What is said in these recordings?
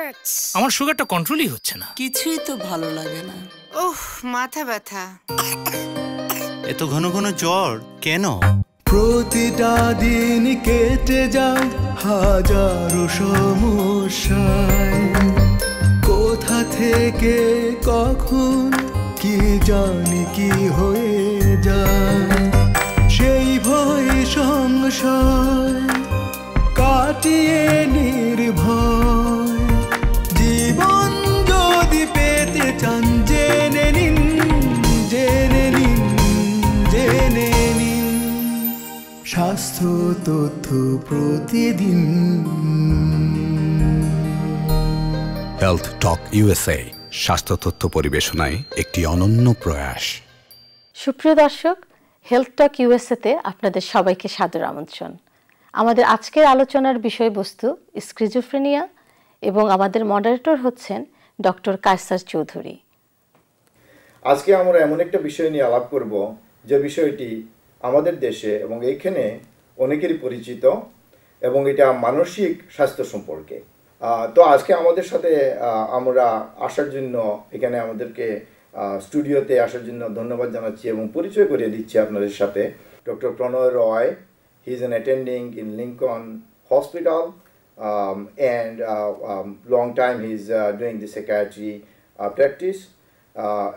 hurts. আমার সুগারটা কন্ট্রোলই হচ্ছে না। কিছুই তো ভালো লাগে না। উফ, মাথা ব্যথা। এত ঘন ঘন জ্বর কেন? প্রতিটা দিন কেটে যায় হাজারো সমস্যায়, কোথা থেকে কখন কি জানি কি হয়ে যায়, সেই ভয় সংশয় কাটিয়ে নির্ভয় জীবন যদি পেতে চান জেনে নিন, জেনে নিন, জেনে নিন স্বাস্থ্য তথ্য প্রতিদিন। হেলথ টক ইউএসএ, স্বাস্থ্য তথ্য পরিবেশনায় একটি অনন্য প্রয়াস। সুপ্রিয় দর্শক, হেলথ টক ইউএসএতে আপনাদের সবাইকে সাদর আমন্ত্রণ। আমাদের আজকের আলোচনার বিষয়বস্তু স্কিজোফ্রেনিয়া এবং আমাদের মডারেটর হচ্ছেন ডক্টর কায়সার চৌধুরী। আজকে আমরা এমন একটা বিষয় নিয়ে আলাপ করব যে বিষয়টি আমাদের দেশে এবং এইখানে অনেকেরই পরিচিত এবং এটা মানসিক স্বাস্থ্য সম্পর্কে। তো আজকে আমাদের সাথে আমরা আসার জন্য এখানে আমাদেরকে স্টুডিওতে আসার জন্য ধন্যবাদ জানাচ্ছি এবং পরিচয় করিয়ে দিচ্ছি আপনাদের সাথে। Doctor Pranay Roy, he is an attending in Lincoln hospital and long time he is doing the psychiatry practice.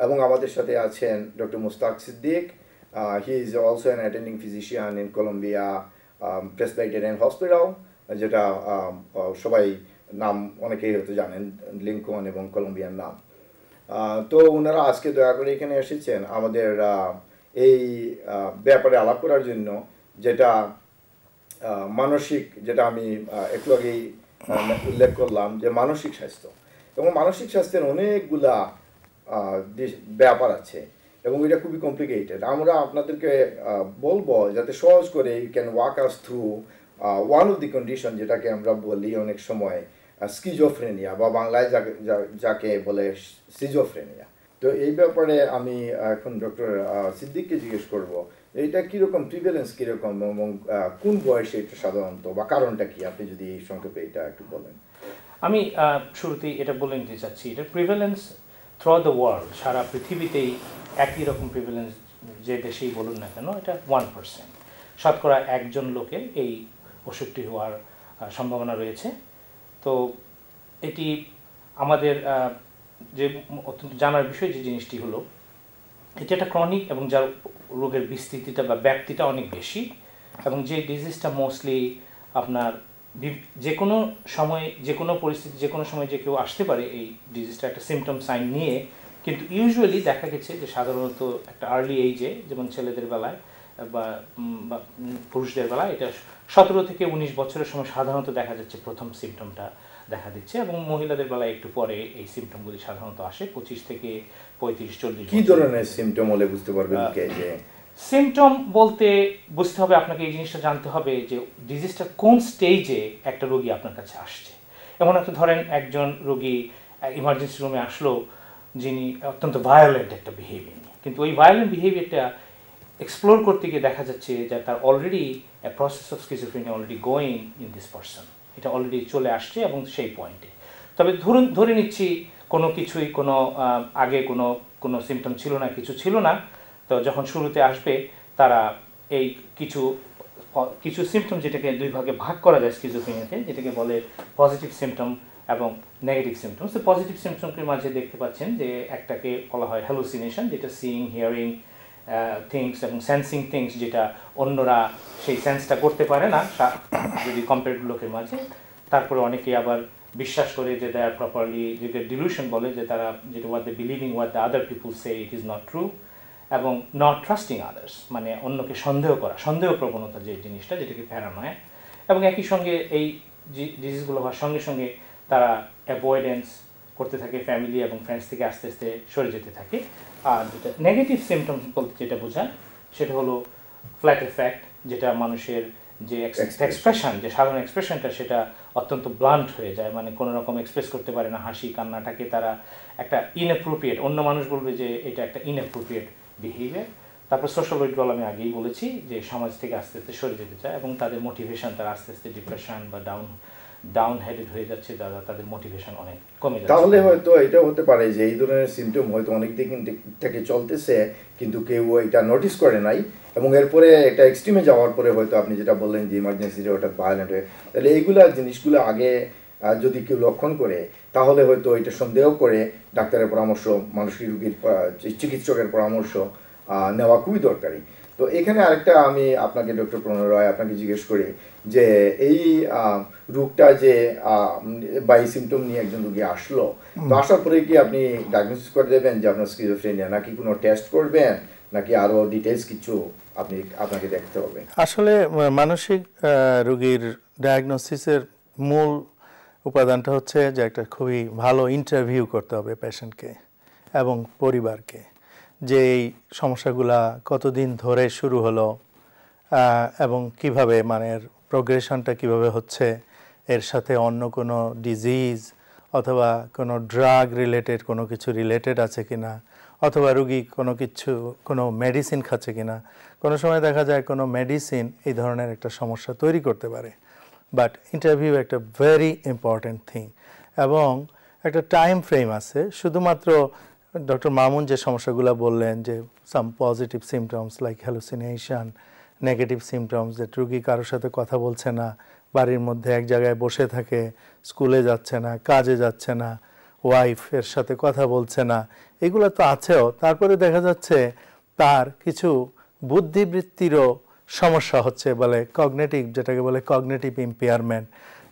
এবং আমাদের সাথে আছেন doctor Mushtaq Siddique, he is also an attending physician in Columbia Presbyterian Hospital, যেটা সবাই নাম অনেকেই হয়তো জানেন, লিঙ্কন এবং কলম্বিয়ার নাম। তো ওনারা আজকে দয়া করে এখানে এসেছেন আমাদের এই ব্যাপারে আলাপ করার জন্য, যেটা মানসিক, যেটা আমি একটু আগেই উল্লেখ করলাম যে মানসিক স্বাস্থ্য এবং মানসিক স্বাস্থ্যের অনেকগুলা ব্যাপার আছে এবং এটা খুবই কমপ্লিকেটেড। আমরা আপনাদেরকে বলবো যাতে সহজ করে you can walk us through one of the condition, যেটাকে আমরা বলি অনেক সময় স্কিজোফ্রেনিয়া বা বাংলায় যাকে বলে সিজোফ্রেনিয়া। তো এই ব্যাপারে আমি এখন ডক্টর সিদ্দিককে জিজ্ঞেস করব এটা কীরকম, প্রিভেলেন্স কীরকম এবং কোন বয়সে এটা সাধারণত বা কারণটা কি, আপনি যদি এই সংক্ষেপে এটা একটু বলেন। আমি শুরুতেই এটা বলে নিতে চাচ্ছি, এটা প্রিভেলেন্স থ্রু দ্য ওয়ার্ল্ড, সারা পৃথিবীতেই একই রকম প্রিভেলেন্স যে দেশেই বলুন না কেন, এটা 1%, শতকরা একজন লোকের এই অসুখটি হওয়ার সম্ভাবনা রয়েছে। তো এটি আমাদের যে অত্যন্ত জানার বিষয় যে জিনিসটি হলো, এটি একটা ক্রনিক এবং যার রোগের বিস্তৃতিটা বা ব্যাপ্তিটা অনেক বেশি এবং যে ডিজিজটা মোস্টলি আপনার যে কোনো সময়, যে কোনো পরিস্থিতি, যে কোনো সময় যে কেউ আসতে পারে এই ডিজিজটা একটা সিমটম সাইন নিয়ে, কিন্তু ইউজুয়ালি দেখা গেছে যে সাধারণত একটা আর্লি এইজে, যেমন ছেলেদের বেলায় বা পুরুষদের বেলায় এটা 17 থেকে 19 বছরের সময় সাধারণত দেখা যাচ্ছে প্রথম সিমটমটা দেখা দিচ্ছে এবং মহিলাদের বেলায় একটু পরে এই সিমটমগুলি সাধারণত আসে 25 থেকে 35-40। কি ধরনের সিমটম হলে বুঝতে পারবেন? সিমটম বলতে বুঝতে হবে আপনাকে, এই জিনিসটা জানতে হবে যে ডিজিজটা কোন স্টেজে একটা রোগী আপনার কাছে আসছে। এমন একটা ধরেন একজন রোগী ইমার্জেন্সি রুমে আসলো যিনি অত্যন্ত ভায়োলেন্ট একটা বিহেভিয়ার, কিন্তু ওই ভায়োলেন্ট বিহেভিয়ারটা এক্সপ্লোর করতে গিয়ে দেখা যাচ্ছে যে তার already a process of schizophrenia already going in this person, এটা অলরেডি চলে আসছে এবং সেই পয়েন্টে। তবে ধরে নিচ্ছি কোনো কিছুই কোনো আগে কোনো সিমটম ছিল না, কিছু ছিল না, তো যখন শুরুতে আসবে তারা এই কিছু সিমটম, যেটাকে দুই ভাগে ভাগ করা যায় স্কিজোফ্রেনিয়াতে, যেটাকে বলে পজিটিভ সিমটম এবং নেগেটিভ সিমটমস। তো পজিটিভ সিমটমের মাঝে দেখতে পাচ্ছেন যে একটাকে বলা হয় হ্যালুসিনেশন, যেটা সিইং, হিয়ারিং থিংস এবং সেন্সিং থিংস, যেটা অন্যরা সেই সেন্সটা করতে পারে না যদি কম্পেয়ার্ড লোকের মাঝে। তারপরে অনেকে আবার বিশ্বাস করে যে দে আর প্রপারলি, যেটা ডিলুশন বলে, যে তারা যেটা what they believing what the other people say it is not true, এবং নট ট্রাস্টিং আদার্স, মানে অন্যকে সন্দেহ করা, সন্দেহ প্রবণতা যে জিনিসটা, যেটাকে প্যারানয়া। এবং একই সঙ্গে এই ডিজিজগুলো হওয়ার সঙ্গে সঙ্গে তারা অ্যাভয়েডেন্স করতে থাকে, ফ্যামিলি এবং ফ্রেন্ডস থেকে আস্তে আস্তে সরে যেতে থাকে। আর যেটা নেগেটিভ সিমটমস বলতে যেটা বোঝায় সেটা হলো ফ্ল্যাট এফেক্ট, যেটা মানুষের যে এক্সপ্রেশন, যে সাধারণ এক্সপ্রেশনটা, সেটা অত্যন্ত ব্লান্ট হয়ে যায়, মানে কোনো রকম এক্সপ্রেস করতে পারে না, হাসি কান্নাটাকে তারা একটা ইনঅ্যাপ্রোপ্রিয়েট, অন্য মানুষ বলবে যে এটা একটা ইনঅ্যাপ্রোপ্রিয়েট বিহেভিয়ার। তারপর সোশ্যাল উইথড্রল আমি আগেই বলেছি যে সমাজ থেকে আস্তে আস্তে সরে যেতে চায় এবং তাদের মোটিভেশন, তারা আস্তে আস্তে ডিপ্রেশন বা ডাউন হেডেড হয়ে যাচ্ছে, তাদের মোটিভেশন অনেক কমে যাচ্ছে। তাহলে হয়তো এটা হতে পারে যে এই ধরনের সিমটম হয়তো অনেক দিন থেকে চলতেছে কিন্তু কেউ এটা নোটিস করে নাই, এবং এরপরে একটা এক্সট্রিমে যাওয়ার পরে হয়তো আপনি যেটা বললেন যে ইমার্জেন্সিতে ওটা ভায়োলেন্ট হয়ে, তাহলে এইগুলা জিনিসগুলো আগে যদি কেউ লক্ষণ করে তাহলে হয়তো এটা সন্দেহ করে ডাক্তারের পরামর্শ, মানসিক রোগীর চিকিৎসকের পরামর্শ নেওয়া খুবই দরকারি। তো এখানে আরেকটা আমি আপনাকে ডক্টর প্রণয় রায় আপনাকে জিজ্ঞেস করি যে এই রোগটা যে বা এই সিমটম নিয়ে একজন রোগী আসলো, তো আসার পরে কি আপনি ডায়াগনোসিস করে দেবেন যে আপনার স্কিজোফ্রেনিয়া, নাকি কোনো টেস্ট করবেন, নাকি আরো ডিটেইলস কিছু আপনাকে দেখতে হবে? আসলে মানসিক রোগীর ডায়াগনোসিসের মূল উপাদানটা হচ্ছে যে একটা খুবই ভালো ইন্টারভিউ করতে হবে পেশেন্টকে এবং পরিবারকে, যে এই সমস্যাগুলা কতদিন ধরে শুরু হলো এবং কিভাবে মানে প্রোগ্রেশনটা কিভাবে হচ্ছে, এর সাথে অন্য কোনো ডিজিজ অথবা কোনো ড্রাগ রিলেটেড কোনো কিছু রিলেটেড আছে কিনা, অথবা রোগী কোনো মেডিসিন খাচ্ছে কিনা। কোনো সময় দেখা যায় কোনো মেডিসিন এই ধরনের একটা সমস্যা তৈরি করতে পারে, বাট ইন্টারভিউ একটা ভেরি ইম্পর্ট্যান্ট থিং এবং একটা টাইম ফ্রেম আছে। শুধুমাত্র ডক্টর মামুন যে সমস্যাগুলো বললেন যে সাম positive symptoms like hallucination, negative symptoms যে রোগী কারোর সাথে কথা বলছে না, বাড়ির মধ্যে এক জায়গায় বসে থাকে, স্কুলে যাচ্ছে না, কাজে যাচ্ছে না, ওয়াইফের সাথে কথা বলছে না, এগুলো তো আছেও। তারপরে দেখা যাচ্ছে তার কিছু বুদ্ধিবৃত্তিরও সমস্যা হচ্ছে, বলে কগনিটিভ, যেটাকে বলে কগনিটিভ ইম্পেয়ারমেন্ট,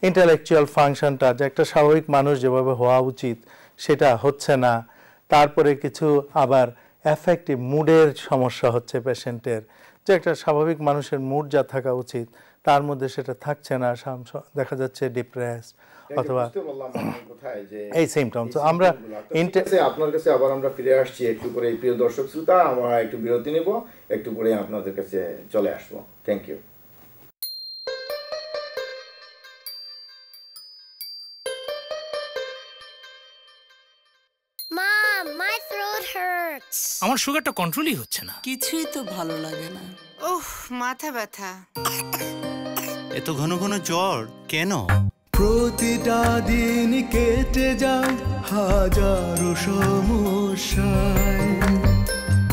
ইন্টেলেকচুয়াল ফাংশনটা যে একটা স্বাভাবিক মানুষ যেভাবে হওয়া উচিত সেটা হচ্ছে না। তারপরে কিছু আবার অ্যাফেক্টিভ মুডের সমস্যা হচ্ছে পেশেন্টের, যে একটা স্বাভাবিক মানুষের মুড যা থাকা উচিত তার মধ্যে সেটা থাকছে না, দেখা যাচ্ছে ডিপ্রেস অথবা এই সিমটমস। আমরা আপনার কাছে আবার আমরা ফিরে আসছি একটু পরে। প্রিয় দর্শক শ্রোতা, আমরা একটু বিরতি নেব, একটু পরে আপনাদের কাছে চলে আসবো। Thank you. আমার সুগারটা কন্ট্রোলই হচ্ছে না। কিছুই তো ভালো লাগে না। উফ, মাথা ব্যথা। এত ঘন ঘন জ্বর কেন? প্রতিটা দিন কেটে যায় হাজারো সমস্যায়,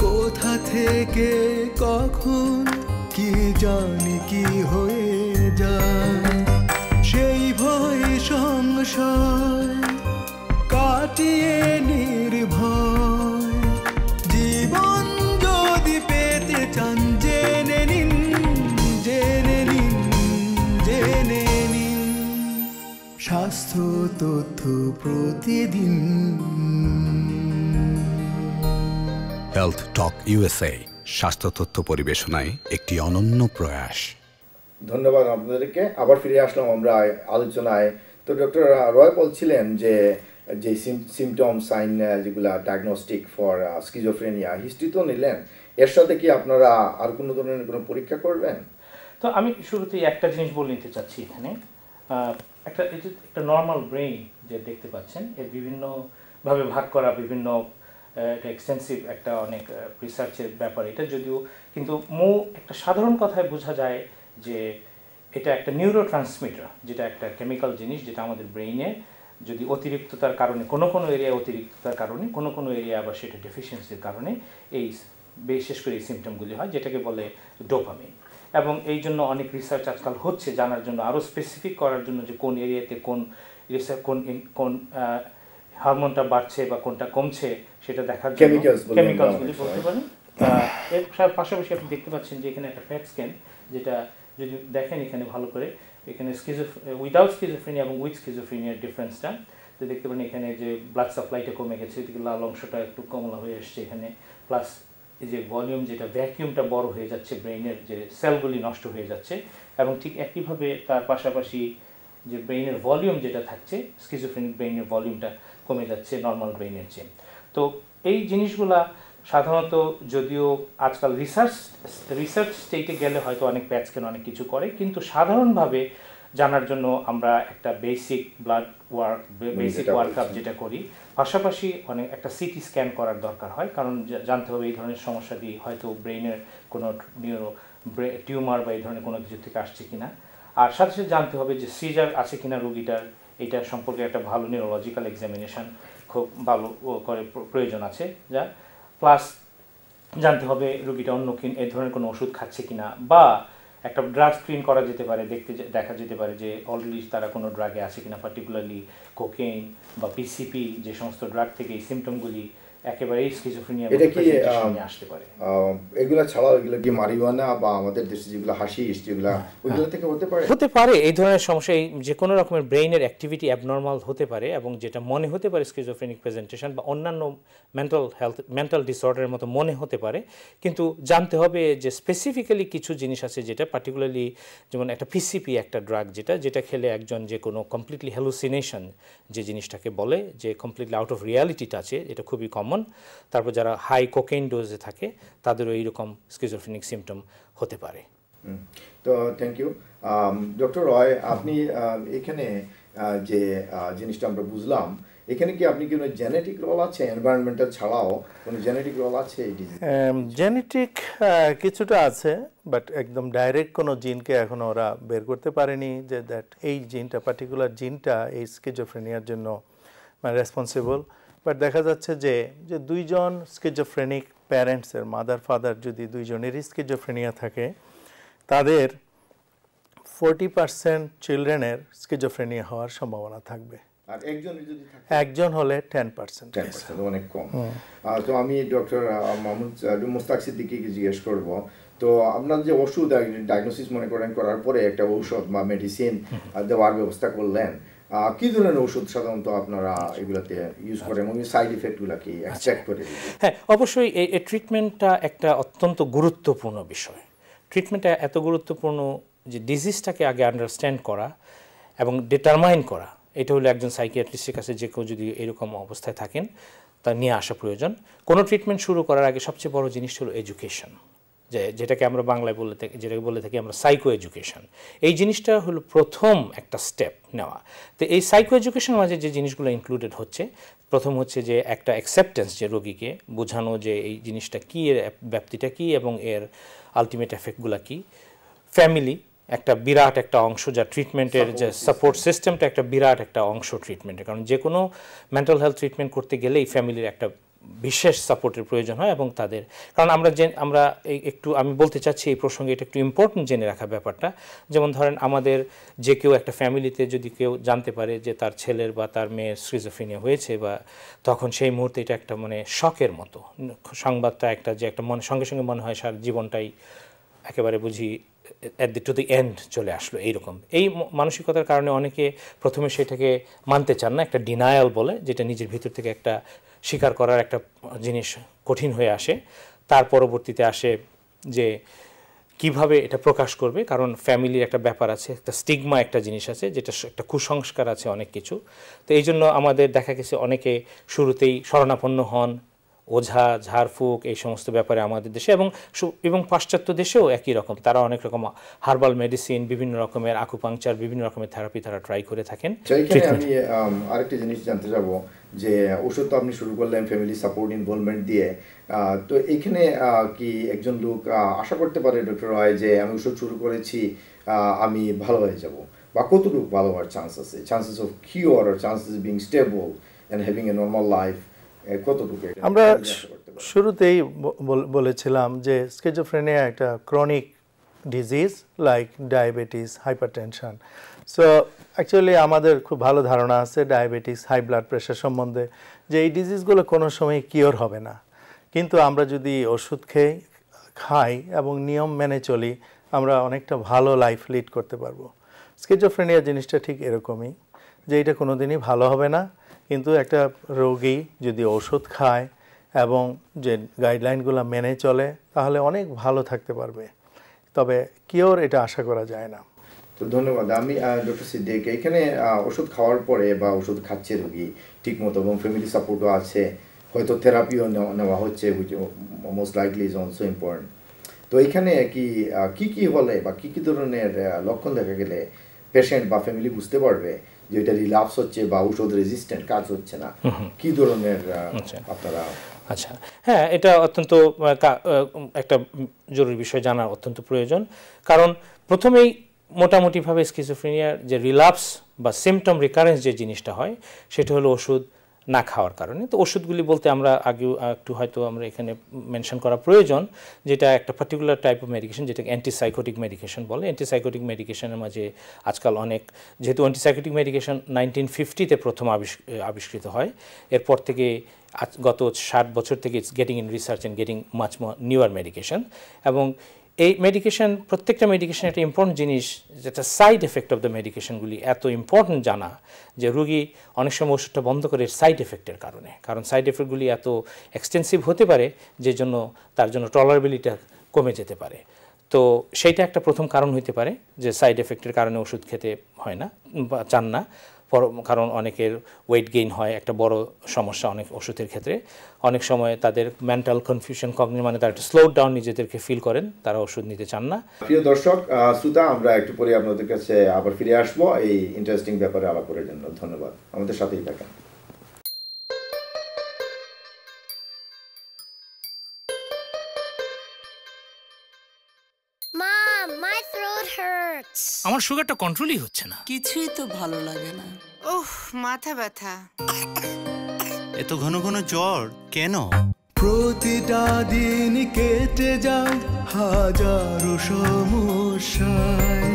কোথা থেকে কখন কি জানি কি হয়ে যায়, সেই ভয় সংশয় কাটিয়ে নির্ভয় জীবন যদি পেতে চান, জেনে নিন, জেনে নিন, জেনে নিন স্বাস্থ্য তথ্য প্রতিদিন। হেলথ টক ইউএসএ স্বাস্থ্য তথ্য পরিবেশনায় একটি অনন্য প্রয়াস। ধন্যবাদ আপনাদেরকে। আবার ফিরে আসলাম আমরা আলোচনায়। তো ডক্টর রয় বলছিলেন যে যে সিমটম সাইন যেগুলা ডায়াগনস্টিক ফর স্কিজোফ্রেনিয়া, হিস্ট্রি তো নিলেন, এর সাথে কি আপনারা আর কোনো ধরনের কোনো পরীক্ষা করবেন? তো আমি শুরুতেই একটা জিনিস বলে নিতে চাচ্ছি এখানে। একটা নর্মাল ব্রেইন যে দেখতে পাচ্ছেন, এর বিভিন্নভাবে ভাগ করা, বিভিন্ন এটা এক্সটেন্সিভ একটা অনেক রিসার্চের ব্যাপার এটা, যদিও কিন্তু একটা সাধারণ কথায় বোঝা যায় যে এটা একটা নিউরো ট্রান্সমিটার, যেটা একটা কেমিক্যাল জিনিস, যেটা আমাদের ব্রেইনে যদি অতিরিক্ততার কারণে কোনো এরিয়ায় অতিরিক্ততার কারণে, কোনো এরিয়া আবার সেটা ডেফিসিয়েন্সির কারণে এই বিশেষ করে এই সিমটমগুলি হয়, যেটাকে বলে ডোপামিন। এবং এই জন্য অনেক রিসার্চ আজকাল হচ্ছে জানার জন্য, আরও স্পেসিফিক করার জন্য যে কোন এরিয়াতে কোন হরমোনটা বাড়ছে বা কোনটা কমছে সেটা দেখার জন্য কেমিক্যালসগুলি বলতে পারেন। এর পাশাপাশি আপনি দেখতে পাচ্ছেন যে এখানে একটা ফ্যাট স্ক্যান, যেটা যদি দেখেন এখানে ভালো করে, এখানে উইদাউট স্কিজোফ্রেনিয়া এবং উইথ স্কিজোফ্রেনিয়ার ডিফারেন্সটা তো দেখতে পারেন। এখানে যে ব্লাড সাপ্লাইটা কমে গেছে, এদিকে লাল অংশটা একটু কমলা হয়ে এসছে এখানে, প্লাস এই যে ভলিউম, যেটা ভ্যাকিউমটা বড় হয়ে যাচ্ছে, ব্রেইনের যে সেলগুলি নষ্ট হয়ে যাচ্ছে, এবং ঠিক একইভাবে তার পাশাপাশি যে ব্রেইনের ভলিউম যেটা থাকছে, স্কিজোফ্রেনিক ব্রেইনের ভলিউমটা কমে যাচ্ছে নর্মাল ব্রেইনের চেয়ে। তো এই জিনিসগুলা সাধারণত, যদিও আজকাল রিসার্চ স্টেটে গেলে হয়তো অনেক প্যাচ স্ক্যান অনেক কিছু করে, কিন্তু সাধারণভাবে জানার জন্য আমরা একটা বেসিক ওয়ার্কআপ যেটা করি, পাশাপাশি অনেক একটা সিটি স্ক্যান করার দরকার হয়, কারণ জানতে হবে এই ধরনের সমস্যা দিয়ে হয়তো ব্রেইনের কোনো টিউমার বা এই ধরনের কোনো কিছু থেকে আসছে কিনা। আর সাথে সাথে জানতে হবে যে সিজার আছে কিনা রোগীটার, এটা সম্পর্কে একটা ভালো নিউরোলজিক্যাল এক্সামিনেশন খুব ভালো করে প্রয়োজন আছে, যা প্লাস জানতে হবে রোগীটা অন্য এই ধরনের কোনো ওষুধ খাচ্ছে কিনা, বা একটা ড্রাগ স্ক্রিন করা যেতে পারে, দেখা যেতে পারে যে অলরেডি তারা কোনো ড্রাগে আছে কিনা, পার্টিকুলারলি কোকেইন বা পিসিপি, যে সমস্ত ড্রাগ থেকে এই সিমটমগুলি একেবারেই স্কিজোফ্রেনিয়া আসতে পারে। এগুলা ছাড়াও এগুলো কি মারিওয়ানা বা আমাদের দেশে যেগুলো হাসিস যেগুলো ওইগুলো থেকে হতে পারে এই ধরনের সমস্যা, যে কোনো রকমের ব্রেইনের অ্যাক্টিভিটি অ্যাবনর্মাল হতে পারে এবং যেটা মনে হতে পারে স্কিজোফ্রেনিক প্রেজেন্টেশন বা অন্যান্য মেন্টাল ডিসঅর্ডারের মতো মনে হতে পারে, কিন্তু জানতে হবে যে স্পেসিফিক্যালি কিছু জিনিস আছে যেটা পার্টিকুলারলি, যেমন একটা পিসিপি একটা ড্রাগ যেটা খেলে একজন যে কোনো কমপ্লিটলি হ্যালুসিনেশন যে জিনিসটাকে বলে, যে কমপ্লিটলি আউট অফ রিয়ালিটিটা আছে, এটা খুবই কমন। তারপর যারা হাই কোকেইন ডোজে থাকে তাদেরও এইরকম স্কিজোফ্রেনিক সিমটম হতে পারে। তো থ্যাংক ইউ ডক্টর রয়, আপনি এখানে যে জিনিসটা আমরা বুঝলাম, এখানে কি আপনি কোনো জেনেটিক রোল আছে, এনভায়রনমেন্টাল ছাড়াও কোনো জেনেটিক রোল আছে? জেনেটিক কিছুটা আছে, বাট একদম ডাইরেক্ট কোনো জিনকে এখনো ওরা বের করতে পারেনি যে দ্যাট এই জিনটা, পার্টিকুলার জিনটা এই স্কিজোফ্রেনিয়ার জন্য রেসপন্সিবল। বাট দেখা যাচ্ছে যে দুইজন স্কিজোফ্রেনিক প্যারেন্টসের, মাদার ফাদার যদি দুইজনেরই স্কিজোফ্রেনিয়া থাকে, তাদের 40% চিলড্রেনের স্কিজোফ্রেনিয়া হওয়ার সম্ভাবনা থাকবে, আর একজন হলে 10%, অনেক কম। তো আমি ডক্টর মুস্তাক সিদ্দিকীকে জিজ্ঞেস করব, তো আপনার যে ওষুধ ডায়াগনোসিস মনে করার পরে একটা ঔষধ বা মেডিসিন দেওয়ার ব্যবস্থা করলেন, কি ধরনের ওষুধ সাধারণত আপনারা এগুলাতে ইউজ করেন এবং সাইড ইফেক্টগুলো কি এক্সপেক্ট করে? হ্যাঁ, অবশ্যই এই ট্রিটমেন্টটা একটা অত্যন্ত গুরুত্বপূর্ণ বিষয়। ট্রিটমেন্টটা এত গুরুত্বপূর্ণ যে ডিজিজটাকে আগে আন্ডারস্ট্যান্ড করা এবং ডিটারমাইন করা, এটা হলো একজন সাইকিয়াট্রিস্টের কাছে যে কেউ যদি এরকম অবস্থায় থাকেন তা নিয়ে আসা প্রয়োজন। কোনো ট্রিটমেন্ট শুরু করার আগে সবচেয়ে বড় জিনিস হলো এডুকেশন, যেটাকে আমরা বাংলায় বলে থাকি আমরা সাইকো এডুকেশন। এই জিনিসটা হলো প্রথম একটা স্টেপ নেওয়া। তো এই সাইকো এডুকেশনের মাঝে যে জিনিসগুলো ইনক্লুডেড হচ্ছে, প্রথম হচ্ছে যে একটা অ্যাকসেপ্টেন্স, যে রোগীকে বোঝানো যে এই জিনিসটা কী, এর ব্যাপ্তিটা কী এবং এর আলটিমেট এফেক্টগুলো কী। ফ্যামিলি একটা বিরাট একটা অংশ, যা ট্রিটমেন্টের যে সাপোর্ট সিস্টেমটা একটা বিরাট একটা অংশ ট্রিটমেন্টের, কারণ যে কোনো মেন্টাল হেলথ ট্রিটমেন্ট করতে গেলেই ফ্যামিলির একটা বিশেষ সাপোর্টের প্রয়োজন হয়। এবং তাদের, কারণ আমরা আমি বলতে চাচ্ছি এই প্রসঙ্গে এটা একটু ইম্পর্টেন্ট জেনে রাখা ব্যাপারটা, যেমন ধরেন আমাদের যে কেউ একটা ফ্যামিলিতে যদি কেউ জানতে পারে যে তার ছেলের বা তার মেয়ের স্কিজোফ্রেনিয়া হয়েছে, বা তখন সেই মুহূর্তে এটা একটা শকের মতো সংবাদটা, একটা যে একটা সঙ্গে সঙ্গে মনে হয় সারা জীবনটাই একেবারে বুঝি টু দি এন্ড চলে আসলো। এইরকম এই মানসিকতার কারণে অনেকে প্রথমে সেটাকে মানতে চান না, একটা ডিনায়াল বলে, যেটা নিজের ভিতর থেকে একটা স্বীকার করার একটা জিনিস কঠিন হয়ে আসে। তার পরবর্তীতে আসে যে কিভাবে এটা প্রকাশ করবে, কারণ ফ্যামিলির একটা ব্যাপার আছে, একটা স্টিগমা একটা জিনিস আছে, যেটা একটা কুসংস্কার আছে অনেক কিছু। তো এই জন্য আমাদের দেখা গেছে অনেকে শুরুতেই শরণাপন্ন হন, ওঝা ঝাড়ফুঁক এই সমস্ত ব্যাপারে আমাদের দেশে এবং পাশ্চাত্য দেশেও একই রকম। তারা অনেক রকম হার্বাল মেডিসিন, বিভিন্ন রকমের আকুপাংচার, বিভিন্ন রকমের থেরাপি তারা ট্রাই করে থাকেন। আমি আরেকটা জিনিস জানতে যাব, যে ওষুধ তো আপনি শুরু করলেন ফ্যামিলি সাপোর্ট ইনভলভমেন্ট দিয়ে, তো এইখানে কি একজন লোক আশা করতে পারে ডক্টর রয় যে আমি ওষুধ শুরু করেছি, আমি ভালো হয়ে যাব, বা কতটুকু ভালো হওয়ার চান্স আছে, চান্সেস অফ কিওর আর chances being stable and having a normal life কতটুকু? আমরা শুরুতেই বলেছিলাম যে স্কিজোফ্রেনিয়া একটা chronic disease like diabetes, hypertension. So actually আমাদের খুব ভালো ধারণা আছে ডায়াবেটিস, হাই ব্লাড প্রেশার সম্বন্ধে, যে এই ডিজিজগুলো কোনো সময় কিওর হবে না, কিন্তু আমরা যদি ওষুধ খাই এবং নিয়ম মেনে চলি, আমরা অনেকটা ভালো লাইফ লিড করতে পারবো। স্কিজোফ্রেনিয়া জিনিসটা ঠিক এরকমই, যে এটা কোনো দিনই ভালো হবে না, কিন্তু একটা রোগী যদি ওষুধ খায় এবং যে গাইডলাইনগুলো মেনে চলে, তাহলে অনেক ভালো থাকতে পারবে। তবে কিওর এটা আশা করা যায় না। তো ধন্যবাদ। আমি ডক্টর সিদ্দিক, এখানে ওষুধ খাওয়ার পরে বা ওষুধ খাচ্ছে রোগী ঠিকমতো এবং ফ্যামিলি সাপোর্টও আছে, হয়তো থেরাপিও নেওয়া হচ্ছে, most likely is also important. তো এখানে কি কি হলে বা কি ধরনের লক্ষণ দেখা গেলে পেশেন্ট বা ফ্যামিলি বুঝতে পারবে যে এটা রিল্যাপস হচ্ছে বা ঔষধ রেজিস্ট্যান্ট, কাজ হচ্ছে না, কি ধরনের আপনারা? আচ্ছা, হ্যাঁ, এটা অত্যন্ত একটা জরুরি বিষয় জানার অত্যন্ত প্রয়োজন, কারণ প্রথমেই মোটামুটিভাবে স্কিজোফ্রেনিয়ার যে রিলাপস বা সিমটম রিকারেন্স যে জিনিসটা হয় সেটা হলো ওষুধ না খাওয়ার কারণে। তো ওষুধগুলি বলতে আমরা আগেও একটু হয়তো আমরা এখানে মেনশন করা প্রয়োজন, যেটা একটা পার্টিকুলার টাইপ অফ মেডিকেশন যেটাকে অ্যান্টিসাইকোটিক মেডিকেশন বলে। অ্যান্টিসাইকোটিক মেডিকেশনের মাঝে আজকাল অনেক, যেহেতু অ্যান্টিসাইকোটিক মেডিকেশন 1950-তে প্রথম আবিষ্কৃত হয়, এরপর থেকে গত 60 বছর থেকে it's getting in research and getting much more newer medication. এবং এই মেডিকেশন, প্রত্যেকটা মেডিকেশন একটা ইম্পর্টেন্ট জিনিস, যেটা সাইড এফেক্ট অফ দ্য মেডিকেশনগুলি এত ইম্পর্টেন্ট জানা, যে রুগী অনেক সময় ওষুধটা বন্ধ করে সাইড এফেক্টের কারণে, কারণ সাইড এফেক্টগুলি এত এক্সটেন্সিভ হতে পারে যে জন্য তার জন্য টলারেবিলিটি কমে যেতে পারে। তো সেইটা একটা প্রথম কারণ হতে পারে যে সাইড এফেক্টের কারণে ওষুধ খেতে হয় না বা চান না, কারণ অনেকের ওয়েট গেইন হয়, একটা বড় সমস্যা অনেক ওষুধের ক্ষেত্রে। অনেক সময় তাদের মেন্টাল কনফিউশন, মানে তারা একটা স্লো ডাউন নিজেদেরকে ফিল করেন, তারা ওষুধ নিতে চান না। প্রিয় দর্শক শ্রোতা, আমরা একটু পরে আপনাদের কাছে আবার ফিরে আসবো এই ইন্টারেস্টিং ব্যাপারে আলাপ করার জন্য। ধন্যবাদ, আমাদের সাথেই থাকেন। আমার সুগারটা কন্ট্রোলই হচ্ছে না। কিছুই তো ভালো লাগে না। উফ, মাথা ব্যথা। এত ঘন ঘন জ্বর কেন? প্রতিটা দিন কেটে যায় হাজারো সমস্যায়,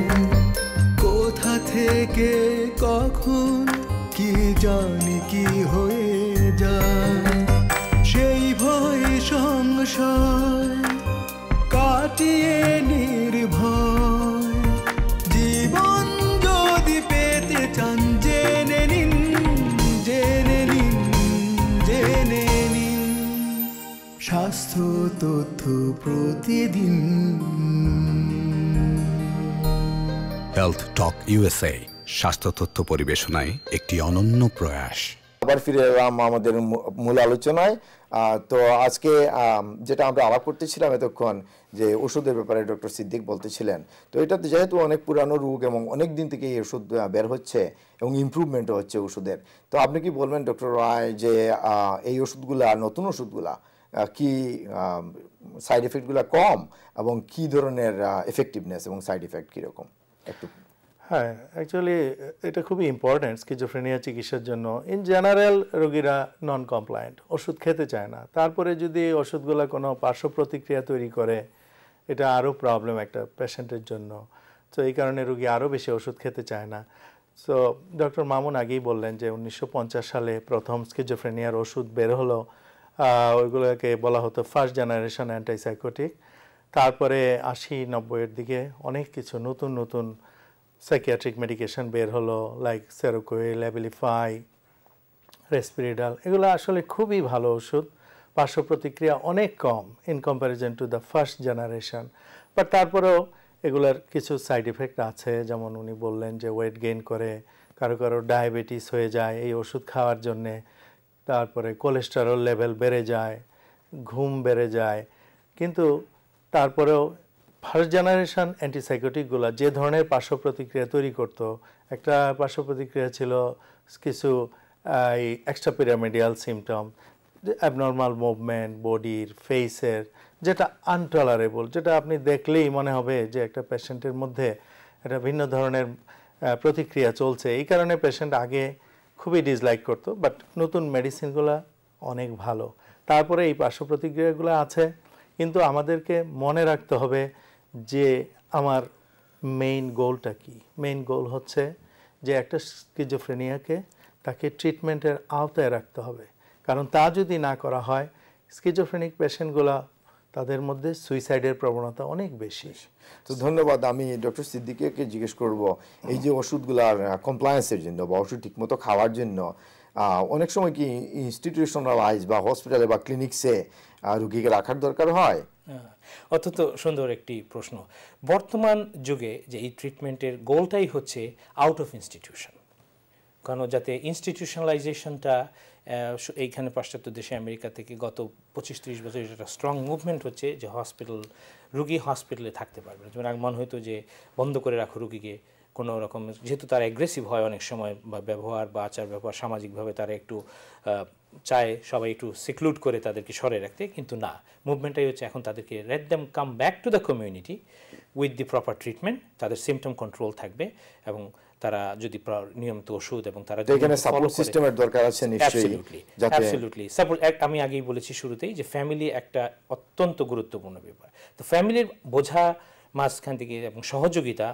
কোথা থেকে কখন কি জানি কি হয়ে যায়, সেই ভয় সংশয় কাটিয়ে নির্ভয় জীবন যদি পেতে চান, জেনে নিন, জেনে নিন, জেনে নিন স্বাস্থ্য তথ্য প্রতিদিন। হেলথ টক ইউএসএ, স্বাস্থ্য তথ্য পরিবেশনায় একটি অনন্য প্রয়াস। আবার ফিরে এলাম আমাদের মূল আলোচনায়। তো আজকে যেটা আমরা আলাপ করতেছিলাম এতক্ষণ, যে ওষুধের ব্যাপারে ডক্টর সিদ্দিক বলতেছিলেন। তো এটাতে যেহেতু অনেক পুরানো রোগ এবং অনেক দিন থেকে এই ওষুধ বের হচ্ছে এবং ইমপ্রুভমেন্টও হচ্ছে ওষুধের, তো আপনি কি বলবেন ডক্টর রায় যে এই ওষুধগুলা, নতুন ওষুধগুলা কি সাইড এফেক্টগুলো কম এবং কি ধরনের এফেক্টিভনেস এবং সাইড এফেক্ট কীরকম একটু? হ্যাঁ, অ্যাকচুয়ালি এটা খুবই ইম্পর্ট্যান্ট স্কিজোফ্রেনিয়া চিকিৎসার জন্য। ইন জেনারেল রোগীরা নন কমপ্লায়েন্ট, ওষুধ খেতে চায় না। তারপরে যদি ওষুধগুলো কোনো পার্শ্ব প্রতিক্রিয়া তৈরি করে, এটা আরও প্রবলেম একটা পেশেন্টের জন্য। তো এই কারণে রোগী আরও বেশি ওষুধ খেতে চায় না। সো ডক্টর মামুন আগেই বললেন যে 1950 সালে প্রথম স্কিজোফ্রেনিয়ার ওষুধ বের হলো, ওইগুলোকে বলা হতো ফার্স্ট জেনারেশন অ্যান্টিসাইকোটিক। তারপরে 80-90-এর দিকে অনেক কিছু নতুন নতুন সাইকিয়াট্রিক মেডিকেশন বের হলো, লাইক সেরোকুইল, অ্যাবিলিফাই, রেসপিরিডাল। এগুলো আসলে খুবই ভালো ওষুধ, পার্শ্ব প্রতিক্রিয়া অনেক কম in comparison to the first generation. But তারপরেও এগুলার কিছু সাইড এফেক্ট আছে, যেমন উনি বললেন যে ওয়েট গেইন করে, কারো কারো ডায়াবেটিস হয়ে যায় এই ওষুধ খাওয়ার জন্যে, তারপরে কোলেস্টেরল লেভেল বেড়ে যায়, ঘুম বেড়ে যায়। কিন্তু তারপরেও ফার্স্ট জেনারেশন অ্যান্টিসাইকোটিকগুলো যে ধরনের পার্শ্ব প্রতিক্রিয়া তৈরি করতো, একটা পার্শ্ব প্রতিক্রিয়া ছিল কিছু এই এক্সট্রা পিরামিডিয়াল সিমটম, অ্যাবনর্মাল মুভমেন্ট বডির, ফেসের, যেটা আনটলারেবল, যেটা আপনি দেখলেই মনে হবে যে একটা পেশেন্টের মধ্যে একটা ভিন্ন ধরনের প্রতিক্রিয়া চলছে। এই কারণে পেশেন্ট আগে খুবই ডিসলাইক করতো। বাট নতুন মেডিসিনগুলো অনেক ভালো। তারপরে এই পার্শ্ব প্রতিক্রিয়াগুলো আছে, কিন্তু আমাদেরকে মনে রাখতে হবে যে আমার মেইন গোলটা কি। মেইন গোল হচ্ছে যে একটা স্কিজোফ্রেনিয়াকে তাকে ট্রিটমেন্টের আওতায় রাখতে হবে, কারণ তা যদি না করা হয় স্কিজোফ্রেনিক পেশেন্টগুলো তাদের মধ্যে সুইসাইডের প্রবণতা অনেক বেশি। তো ধন্যবাদ। আমি ডক্টর সিদ্দিকীকে জিজ্ঞেস করব, এই যে ওষুধগুলার কমপ্লায়েন্সের জন্য বা ওষুধ ঠিকমতো খাওয়ার জন্য অনেক সময় কি ইনস্টিটিউশনালাইজ বা হসপিটালে বা ক্লিনিক্সে রুগীকে রাখার দরকার হয়? অত্যন্ত সুন্দর একটি প্রশ্ন। বর্তমান যুগে যে এই ট্রিটমেন্টের গোলটাই হচ্ছে আউট অফ ইনস্টিটিউশন, কারণ যাতে ইনস্টিটিউশনালাইজেশনটা এইখানে পাশ্চাত্য দেশে আমেরিকা থেকে গত 25-30 বছর একটা স্ট্রং মুভমেন্ট হচ্ছে যে হসপিটাল, রুগী হসপিটালে থাকতে পারবে না। যেমন আগে মনে হতো যে বন্ধ করে রাখো রুগীকে, কোনো রকম, যেহেতু তারা অ্যাগ্রেসিভ হয় অনেক সময়, বা ব্যবহার বা আচার ব্যবহার সামাজিকভাবে তারা একটু চায় সবাই একটু সিক্লুড করে তাদেরকে সরে রাখতে, কিন্তু না, মুভমেন্টটাই হচ্ছে এখন তাদেরকে let them come back to the community with the proper treatment, তাদের সিমটম কন্ট্রোল থাকবে এবং তারা যদি নিয়মিত ওষুধ এবং তারা এখানে সাপোর্ট সিস্টেমের দরকার আছে নিশ্চয়ই, যাতে অ্যাবসলিউটলি সাপোর্ট। আমি আগেই বলেছি শুরুতেই যে ফ্যামিলি একটা অত্যন্ত গুরুত্বপূর্ণ ব্যাপার। তো ফ্যামিলির বোঝা মাঝখান থেকে এবং সহযোগিতা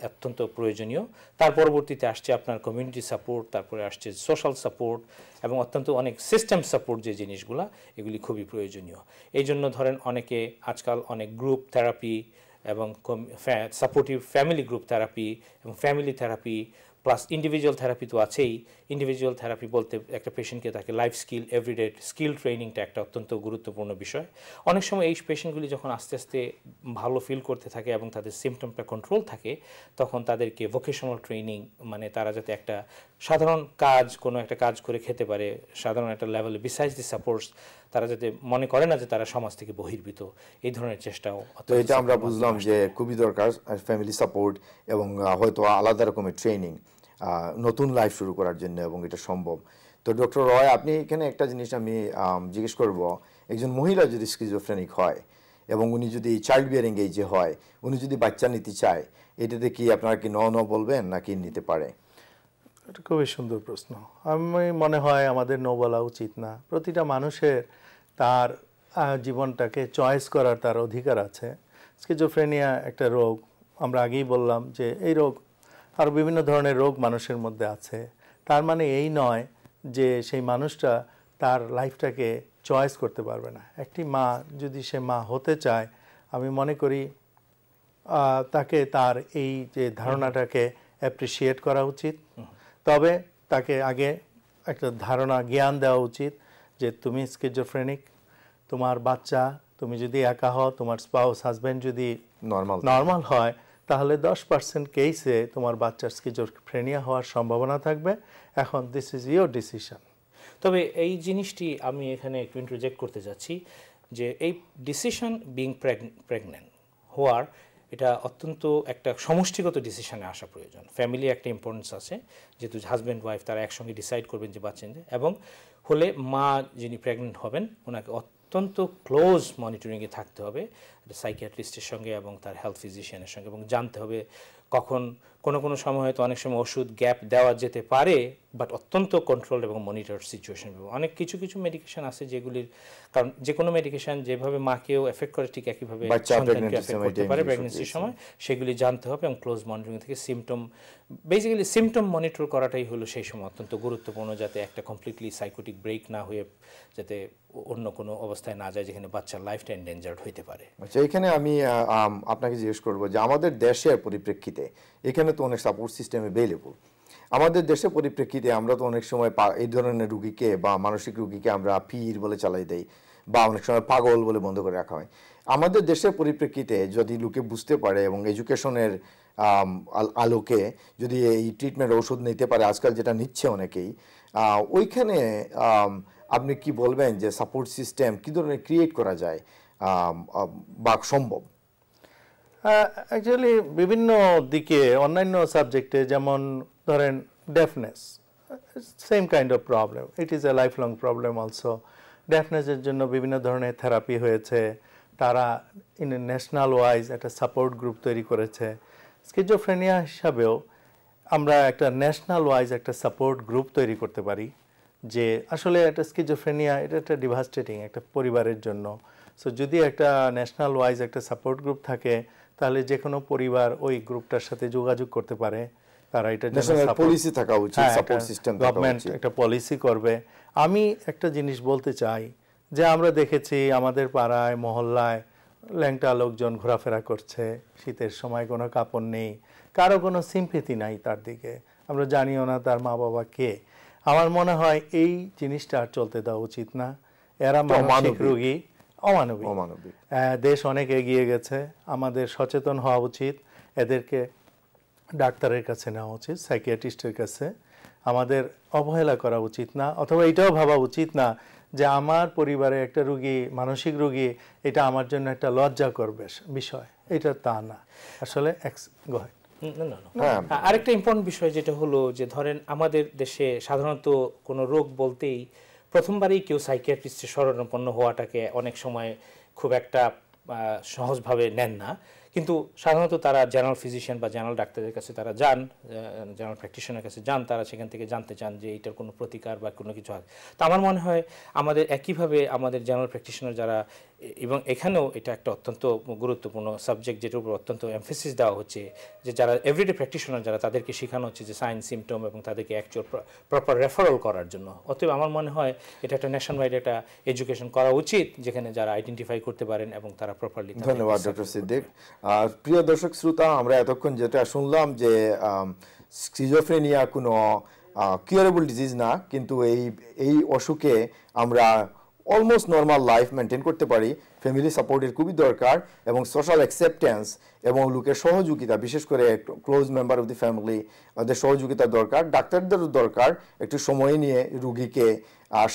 অত্যন্ত প্রয়োজনীয়। তার পরবর্তীতে আসছে আপনার কমিউনিটি সাপোর্ট, তারপরে আসছে সোশ্যাল সাপোর্ট এবং অত্যন্ত অনেক সিস্টেম সাপোর্ট, যে জিনিসগুলো এগুলি খুবই প্রয়োজনীয়। এই জন্য ধরেন অনেকে আজকাল অনেক গ্রুপ থেরাপি এবং সাপোর্টিভ ফ্যামিলি গ্রুপ থেরাপি এবং family therapy plus individual therapy তো আছেই। ইন্ডিভিজুয়াল থেরাপি বলতে একটা পেশেন্টকে তাকে লাইফ স্কিল, এভরিডে স্কিল ট্রেনিংটা একটা অত্যন্ত গুরুত্বপূর্ণ বিষয়। অনেক সময় এই পেশেন্টগুলি যখন আস্তে আস্তে ভালো ফিল করতে থাকে এবং তাদের সিমটমটা কন্ট্রোল থাকে, তখন তাদেরকে ভোকেশনাল ট্রেনিং, মানে তারা যাতে একটা সাধারণ কাজ, কোনো একটা কাজ করে খেতে পারে সাধারণ একটা লেভেলে, বিসাইডস দি সাপোর্টস, তারা যাতে মনে করে না যে তারা সমাজ থেকে বহির্ভূত, এই ধরনের চেষ্টাও। তো এটা আমরা বুঝলাম যে খুবই দরকার ফ্যামিলি সাপোর্ট এবং হয়তো আলাদা রকমের ট্রেনিং নতুন লাইফ শুরু করার জন্য, এবং এটা সম্ভব। তো ডক্টর রয়, আপনি এখানে একটা জিনিস আমি জিজ্ঞেস করব, একজন মহিলা যদি স্কিজোফ্রেনিক হয় এবং উনি যদি চাইল্ড বিয়ারিং এজে হয়, উনি যদি বাচ্চা নিতে চায়, এটাতে কি আপনারা কি ন বলবেন নাকি নিতে পারে? এটা খুবই সুন্দর প্রশ্ন। আমি মনে হয় আমাদের নো বলা উচিত না। প্রতিটা মানুষের তার জীবনটাকে চয়েস করার তার অধিকার আছে। স্কিজোফ্রেনিয়া একটা রোগ, আমরা আগেই বললাম যে এই রোগ, আর বিভিন্ন ধরনের রোগ মানুষের মধ্যে আছে। তার মানে এই নয় যে সেই মানুষটা তার লাইফটাকে চয়েস করতে পারবে না। একটি মা যদি সে মা হতে চায়, আমি মনে করি তাকে তার এই যে ধারণাটাকে অ্যাপ্রিসিয়েট করা উচিত। তবে তাকে আগে একটা ধারণা, জ্ঞান দেওয়া উচিত যে তুমি স্কিজোফ্রেনিক, তোমার বাচ্চা, তুমি যদি একা হও, তোমার স্পাউস হাজব্যান্ড যদি নর্মাল হয়, তাহলে 10% কেসে তোমার বাচ্চার স্কিজোফ্রেনিয়া হওয়ার সম্ভাবনা থাকবে। এখন দিস ইজ ইয়োর ডিসিশন। তবে এই জিনিসটি আমি এখানে একটু ইন্টারজেক্ট করতে যাচ্ছি যে এই ডিসিশন বিং প্রেগনেন্ট হওয়ার, এটা অত্যন্ত একটা সমষ্টিগত ডিসিশনে আসা প্রয়োজন। ফ্যামিলি একটা ইম্পর্টেন্স আছে, যেহেতু হাজব্যান্ড ওয়াইফ তারা একসঙ্গে ডিসাইড করবেন যে বাচ্চা নিতে, এবং হলে মা যিনি প্রেগনেন্ট হবেন ওনাকে অত্যন্ত ক্লোজ মনিটরিংয়ে থাকতে হবে সাইকিয়াট্রিস্টের সঙ্গে এবং তার হেলথ ফিজিশিয়ানের সঙ্গে, এবং জানতে হবে কখন কোনো সময় হয়তো অনেক সময় ওষুধ গ্যাপ দেওয়া যেতে পারে, বাট অত্যন্ত কন্ট্রোল এবং মনিটর সিচুয়েশন। অনেক কিছু মেডিকেশন আছে যেগুলির, কারণ যে কোনো মেডিকেশন যেভাবে মাকেও এফেক্ট করে ঠিক একইভাবে সন্তানকে এফেক্ট করতে পারে প্রেগনেন্সির সময়, সেগুলি জানতে হবে এবং ক্লোজ মনিটরিং থেকে বেসিক্যালি সিমটম মনিটর করাটাই হলো সেই সময় অত্যন্ত গুরুত্বপূর্ণ, যাতে একটা কমপ্লিটলি সাইকোটিক ব্রেক না হয়ে যাতে অন্য কোনো অবস্থায় না যায় যেখানে বাচ্চার লাইফটা এন্ডেঞ্জার্ড হইতে পারে। আচ্ছা, এখানে আমি আপনাকে জিজ্ঞেস করবো যে আমাদের দেশের পরিপ্রেক্ষিতে এখানে তো অনেক সাপোর্ট সিস্টেম অ্যাভেলেবল। আমাদের দেশের পরিপ্রেক্ষিতে আমরা তো অনেক সময় এই ধরনের রুগীকে বা মানসিক রুগীকে আমরা পীর বলে চালাই দেই, বা অনেক সময় পাগল বলে বন্ধ করে রাখা হয়। আমাদের দেশের পরিপ্রেক্ষিতে যদি লোকে বুঝতে পারে এবং এডুকেশনের আলোকে যদি এই ট্রিটমেন্ট ওষুধ নিতে পারে, আজকাল যেটা নিচ্ছে অনেকেই, ওইখানে আপনি কি বলবেন যে সাপোর্ট সিস্টেম কী ধরনের ক্রিয়েট করা যায় বা সম্ভব? অ্যাকচুয়ালি বিভিন্ন দিকে, অন্যান্য সাবজেক্টে, যেমন ধরেন deafness, same kind of problem, it is a lifelong problem also. ডেফনেসের জন্য বিভিন্ন ধরনের থেরাপি হয়েছে, তারা ন্যাশনাল ওয়াইজ একটা সাপোর্ট গ্রুপ তৈরি করেছে। স্কিজোফ্রেনিয়া হিসাবেও আমরা একটা ন্যাশনাল ওয়াইজ একটা সাপোর্ট গ্রুপ তৈরি করতে পারি, যে আসলে একটা স্কিজোফ্রেনিয়া এটা একটা ডিভাস্টেটিং একটা পরিবারের জন্য। সো যদি একটা ন্যাশনাল ওয়াইজ একটা সাপোর্ট গ্রুপ থাকে, তাহলে যে কোনো পরিবার ওই গ্রুপটার সাথে যোগাযোগ করতে পারে। তারা এটা পলিসি থাকা উচিত, সাপোর্ট সিস্টেম গভর্নমেন্ট একটা পলিসি করবে। আমি একটা জিনিস বলতে চাই যে আমরা দেখেছি আমাদের পাড়ায় মহল্লায় ল্যাংটা লোকজন ঘোরাফেরা করছে, শীতের সময় কোনো কাপড় নেই, কারো কোনো সিম্পেথি নাই তার দিকে, আমরা জানিও না তার মা বাবা কে। আমার মনে হয় এই জিনিসটা আর চলতে দেওয়া উচিত না। এরা মানসিক রোগী, অমানবিক। দেশ অনেক এগিয়ে গেছে, আমাদের সচেতন হওয়া উচিত, এদেরকে ডাক্তারের কাছে নেওয়া উচিত, সাইকিয়াট্রিস্টের কাছে। আমাদের অবহেলা করা উচিত না, অথবা এটাও ভাবা উচিত না যে আমার পরিবারে একটা রুগী, মানসিক রুগী, এটা আমার জন্য একটা লজ্জা করবে বিষয়, এটা তা না আসলে। আরেকটা ইম্পর্টেন্ট বিষয় যেটা হলো যে ধরেন আমাদের দেশে সাধারণত কোনো রোগ বলতেই প্রথমবারই কেউ সাইকিয়াট্রিস্টের শরণাপন্ন হওয়াটাকে অনেক সময় খুব একটা সহজভাবে নেন না, কিন্তু সাধারণত তারা জেনারেল ফিজিশিয়ান বা জেনারেল ডাক্তারের কাছে তারা যান, জেনারেল প্র্যাকটিশনারের কাছে যান, তারা সেখান থেকে জানতে চান যে এটার কোনো প্রতিকার বা কোনো কিছু আছে। তো আমার মনে হয় আমাদের একইভাবে আমাদের জেনারেল প্র্যাকটিশনার যারা, এবং এখানেও এটা একটা অত্যন্ত গুরুত্বপূর্ণ সাবজেক্ট যেটার উপর অত্যন্ত এমফেসিস দেওয়া হচ্ছে, যে যারা এভরিডে প্র্যাকটিশনার যারা, তাদেরকে শেখানো হচ্ছে যে সাইন সিমটম এবং তাদেরকে অ্যাকচুয়াল প্রপার রেফারেল করার জন্য। অতএব আমার মনে হয় এটা একটা ন্যাশন ওয়াইড একটা এডুকেশন করা উচিত, যেখানে যারা আইডেন্টিফাই করতে পারেন এবং তারা প্রপারলি। ধন্যবাদ ডক্টর সিদ্দিক। প্রিয় দর্শক শ্রোতা, আমরা এতক্ষণ যেটা শুনলাম যে স্কিজোফ্রেনিয়া কোনো কিউরেবল ডিজিজ না, কিন্তু এই অসুখে আমরা অলমোস্ট নর্মাল লাইফ মেনটেন করতে পারি। ফ্যামিলি সাপোর্টের খুবই দরকার এবং সোশ্যাল অ্যাকসেপ্টেন্স এবং লোকের সহযোগিতা, বিশেষ করে close member of the family, ওদের সহযোগিতা দরকার। ডাক্তারদেরও দরকার একটু সময় নিয়ে রুগীকে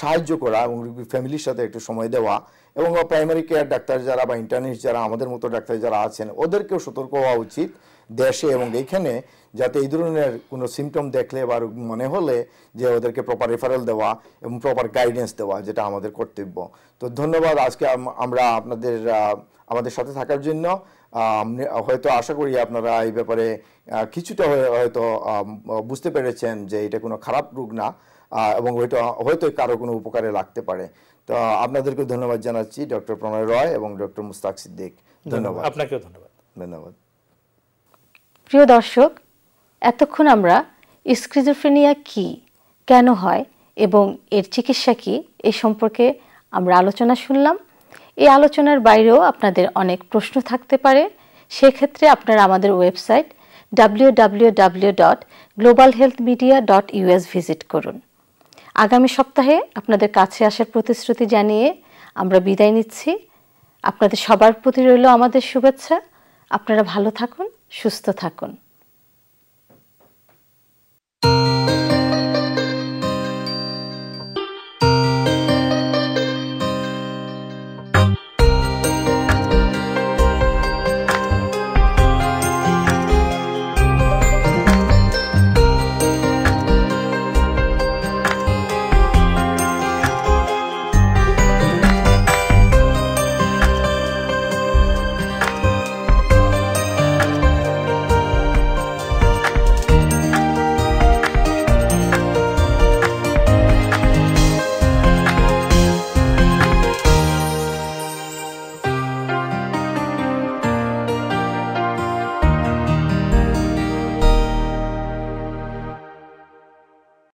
সাহায্য করা এবং রুগীর ফ্যামিলির সাথে একটু সময় দেওয়া, এবং প্রাইমারি কেয়ার ডাক্তার যারা বা ইন্টার্নিস্ট যারা, আমাদের মতো ডাক্তার যারা আছেন, ওদেরকেও সতর্ক হওয়া উচিত দেশে এবং এইখানে, যাতে এই ধরনের কোনো সিমটম দেখলে বা মনে হলে যে ওদেরকে প্রপার রেফারেল দেওয়া এবং প্রপার গাইডেন্স দেওয়া, যেটা আমাদের কর্তব্য। তো ধন্যবাদ আজকে আমরা আমাদের সাথে থাকার জন্য। হয়তো আশা করি আপনারা এই ব্যাপারে কিছুটা হয়তো বুঝতে পেরেছেন যে এটা কোনো খারাপ রোগ না, এবং হয়তো কারো কোনো উপকারে লাগতে পারে। তো আপনাদেরকে ধন্যবাদ জানাচ্ছি, ডক্টর প্রণয় রয় এবং ডক্টর মুস্তাক সিদ্দিক। ধন্যবাদ। আপনাকেও ধন্যবাদ। ধন্যবাদ। প্রিয় দর্শক, এতক্ষণ আমরা স্কিজোফ্রেনিয়া কি, কেন হয় এবং এর চিকিৎসা কি, এই সম্পর্কে আমরা আলোচনা শুনলাম। এই আলোচনার বাইরেও আপনাদের অনেক প্রশ্ন থাকতে পারে, সেক্ষেত্রে আপনারা আমাদের ওয়েবসাইট www.globalhealthmedia.us ভিজিট করুন। আগামী সপ্তাহে আপনাদের কাছে আসার প্রতিশ্রুতি জানিয়ে আমরা বিদায় নিচ্ছি। আপনাদের সবার প্রতি রইল আমাদের শুভেচ্ছা। আপনারা ভালো থাকুন, সুস্থ থাকুন।